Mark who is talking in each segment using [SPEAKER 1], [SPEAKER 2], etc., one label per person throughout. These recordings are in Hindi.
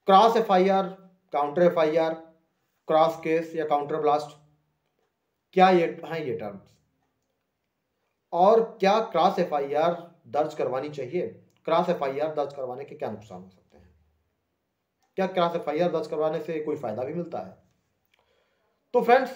[SPEAKER 1] Cross FIR, counter FIR, cross case या काउंटर ब्लास्ट, क्या ये हैं ये टर्म्स? और क्या क्रॉस एफआईआर दर्ज करवानी चाहिए? क्रॉस एफआईआर दर्ज करवाने के क्या नुकसान हो सकते हैं? क्या क्रॉस एफआईआर दर्ज करवाने से कोई फायदा भी मिलता है? तो फ्रेंड्स,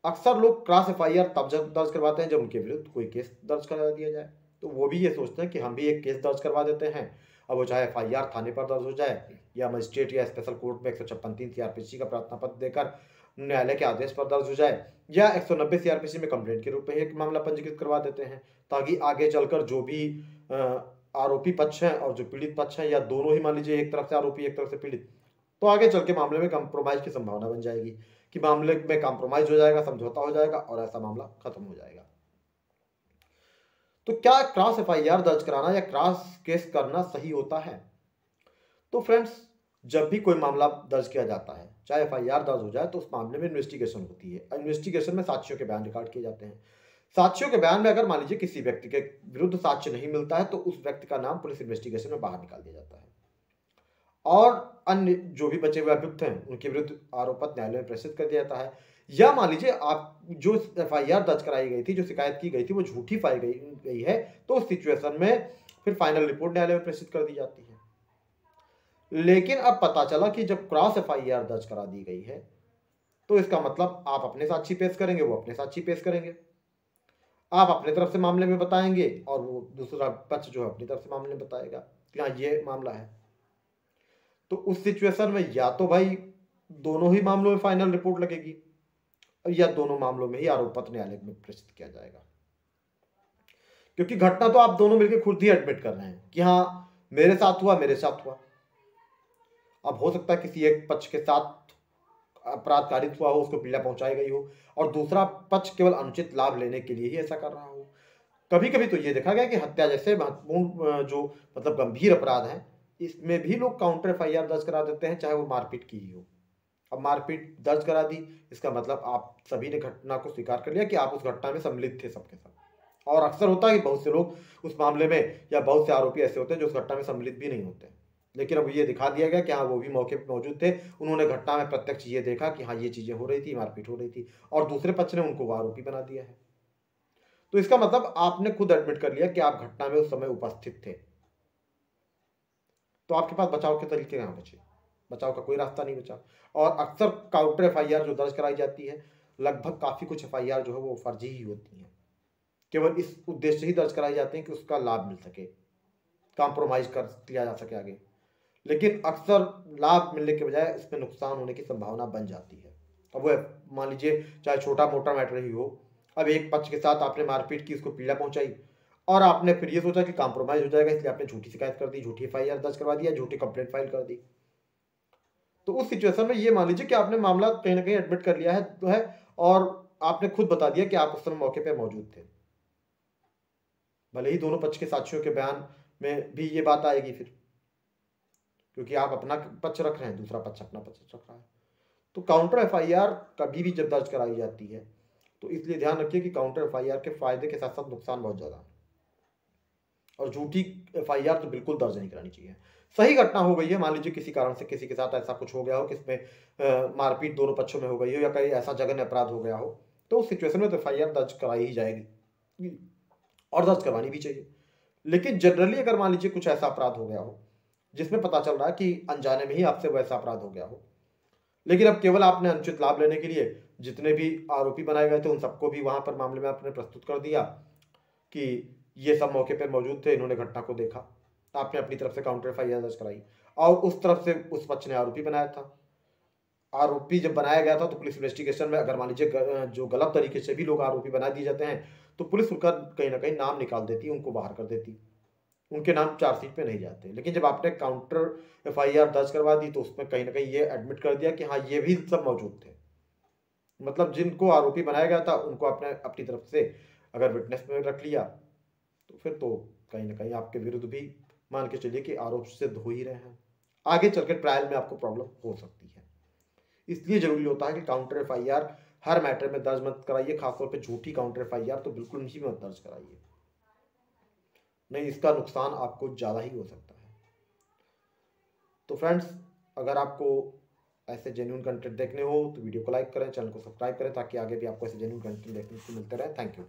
[SPEAKER 1] अक्सर लोग क्रॉस एफआईआर तब जब दर्ज करवाते हैं जब उनके विरुद्ध कोई केस दर्ज करा दिया जाए। तो वो भी ये सोचते हैं कि हम भी एक केस दर्ज करवा देते हैं, अब वो चाहे एफआईआर थाने पर दर्ज हो जाए या मजिस्ट्रेट या स्पेशल कोर्ट में 156(3) सीआरपीसी का प्रार्थना पत्र देकर न्यायालय के आदेश पर दर्ज हो जाए, या 190 सीआरपीसी में कंप्लेंट के रूप में एक मामला पंजीकृत करवा देते हैं, ताकि आगे चलकर जो भी आरोपी पक्ष है और जो पीड़ित पक्ष है, या दोनों ही मान लीजिए एक तरफ से आरोपी एक तरफ से पीड़ित, तो आगे चल के मामले में कंप्रोमाइज की संभावना बन जाएगी कि मामले में कंप्रोमाइज हो जाएगा, समझौता हो जाएगा और ऐसा मामला खत्म हो जाएगा। तो क्या क्रॉस एफआईआर दर्ज कराना या क्रॉस केस करना सही होता है? तो फ्रेंड्स, जब भी कोई मामला दर्ज किया जाता है, चाहे एफआईआर दर्ज हो जाए, तो उस मामले में इन्वेस्टिगेशन होती है। इन्वेस्टिगेशन में साक्ष्यों के बयान रिकॉर्ड किए जाते हैं। साक्ष्यों के बयान में अगर मान लीजिए किसी व्यक्ति के विरुद्ध साक्ष्य नहीं मिलता है, तो उस व्यक्ति का नाम पुलिस इन्वेस्टिगेशन में बाहर निकाल दिया जाता है और अन्य जो भी बचे हुए अभियुक्त हैं उनके विरुद्ध आरोप पत्र न्यायालय में प्रेषित कर दिया जाता है। या मान लीजिए आप जो एफआईआर दर्ज कराई गई थी, जो शिकायत की गई थी, वो झूठी पाई गई है, तो उस सिचुएशन में फिर फाइनल रिपोर्ट न्यायालय में प्रेषित कर दी जाती है। लेकिन अब पता चला कि जब क्रॉस एफआईआर दर्ज करा दी गई है, तो इसका मतलब आप अपने साक्षी पेश करेंगे, वो अपने साक्षी पेश करेंगे, आप अपने तरफ से मामले में बताएंगे और वो दूसरा पक्ष जो है अपनी तरफ से मामले में बताएगा कि हाँ ये मामला है। तो उस सिचुएशन में या तो भाई दोनों ही मामलों में फाइनल रिपोर्ट लगेगी या दोनों मामलों में ही आरोप पत्र न्यायालय में प्रेषित किया जाएगा, क्योंकि घटना तो आप दोनों मिलकर खुद ही एडमिट कर रहे हैं कि हाँ मेरे साथ हुआ, मेरे साथ हुआ। अब हो सकता है किसी एक पक्ष के साथ अपराध कारित हुआ हो, उसको पीड़ा पहुंचाई गई हो, और दूसरा पक्ष केवल अनुचित लाभ लेने के लिए ही ऐसा कर रहा हो। कभी कभी तो ये देखा गया कि हत्या जैसे महत्वपूर्ण जो मतलब गंभीर अपराध है, इसमें भी लोग काउंटर एफआईआर दर्ज करा देते हैं, चाहे वो मारपीट की ही हो। अब मारपीट दर्ज करा दी, इसका मतलब आप सभी ने घटना को स्वीकार कर लिया कि आप उस घटना में सम्मिलित थे सबके सब। और अक्सर होता है कि बहुत से लोग उस मामले में या बहुत से आरोपी ऐसे होते हैं जो उस घटना में सम्मिलित भी नहीं होते, लेकिन अब ये दिखा दिया गया कि हाँ वो भी मौके पर मौजूद थे, उन्होंने घटना में प्रत्यक्ष ये देखा कि हाँ ये चीजें हो रही थी, मारपीट हो रही थी, और दूसरे पक्ष ने उनको आरोपी बना दिया है। तो इसका मतलब आपने खुद एडमिट कर लिया कि आप घटना में उस समय उपस्थित थे, तो आपके पास बचाव के तरीके कहाँ बचे? बचाव का कोई रास्ता नहीं बचा। और अक्सर काउंटर एफआईआर जो दर्ज कराई जाती है, लगभग काफी कुछ एफआईआर जो है वो फर्जी ही होती हैं, केवल इस उद्देश्य से ही दर्ज कराई जाती हैं कि उसका लाभ मिल सके, कॉम्प्रोमाइज कर लिया जा सके आगे। लेकिन अक्सर लाभ मिलने के बजाय उसमें नुकसान होने की संभावना बन जाती है। अब वो मान लीजिए चाहे छोटा मोटा मैटर ही हो, अब एक पक्ष के साथ आपने मारपीट की, उसको पीड़ा पहुंचाई, और आपने फिर ये सोचा कि कॉम्प्रोमाइज हो जाएगा, इसलिए आपने झूठी शिकायत कर दी, झूठी एफआईआर दर्ज करवा दिया, झूठी कंप्लेंट फाइल कर दी। तो उस सिचुएशन में ये मान लीजिए कि आपने मामला कहीं ना कहीं एडमिट कर लिया है और आपने खुद बता दिया कि आप उस समय मौके पर मौजूद थे, भले ही दोनों पक्ष के साक्षियों के बयान में भी ये बात आएगी फिर, क्योंकि आप अपना पक्ष रख रहे हैं, दूसरा पक्ष अपना पक्ष रख रहा है। तो काउंटर एफआईआर कभी भी जब दर्ज कराई जाती है, तो इसलिए ध्यान रखिए कि काउंटर एफआईआर के फायदे के साथ साथ नुकसान बहुत ज्यादा है, और झूठी एफआईआर तो बिल्कुल दर्ज नहीं करानी चाहिए। सही घटना हो गई है, मान लीजिए किसी कारण से किसी के साथ ऐसा कुछ हो गया हो कि इसमें मारपीट दोनों पक्षों में हो गई हो या कहीं ऐसा जघन्य अपराध हो गया हो, तो उस सिचुएशन में तो एफआईआर दर्ज कराई ही जाएगी और दर्ज करवानी भी चाहिए। लेकिन जनरली अगर मान लीजिए कुछ ऐसा अपराध हो गया हो जिसमें पता चल रहा है कि अनजाने में ही आपसे वैसा अपराध हो गया हो, लेकिन अब केवल आपने अनुचित लाभ लेने के लिए जितने भी आरोपी बनाए गए थे उन सबको भी वहां पर मामले में आपने प्रस्तुत कर दिया कि ये सब मौके पर मौजूद थे, इन्होंने घटना को देखा, आपने अपनी तरफ से काउंटर एफआईआर दर्ज कराई, और उस तरफ से उस पक्ष ने आरोपी बनाया था। आरोपी जब बनाया गया था तो पुलिस इन्वेस्टिगेशन में अगर मान लीजिए जो गलत तरीके से भी लोग आरोपी बना दिए जाते हैं, तो पुलिस उनका कहीं ना कहीं नाम निकाल देती, उनको बाहर कर देती, उनके नाम चार्जशीट पे नहीं जाते। लेकिन जब आपने काउंटर एफआईआर दर्ज करवा दी तो उसमें कहीं ना कहीं ये एडमिट कर दिया कि हाँ ये भी सब मौजूद थे, मतलब जिनको आरोपी बनाया गया था उनको आपने अपनी तरफ से अगर विटनेस में रख लिया, तो फिर तो कहीं ना कहीं आपके विरुद्ध भी मान के चलिए कि आरोप सिद्ध हो ही रहे हैं, आगे चलकर ट्रायल में आपको प्रॉब्लम हो सकती है। इसलिए जरूरी होता है कि काउंटर एफआईआर हर मैटर में दर्ज मत कराइए, खासतौर पर झूठी काउंटर एफआईआर तो बिल्कुल ही मत दर्ज कराइए, नहीं इसका नुकसान आपको ज़्यादा ही हो सकता है। तो फ्रेंड्स, अगर आपको ऐसे जेन्युइन कंटेंट देखने हो तो वीडियो को लाइक करें, चैनल को सब्सक्राइब करें, ताकि आगे भी आपको ऐसे जेन्युइन कंटेंट देखने को मिलते रहे। Thank you.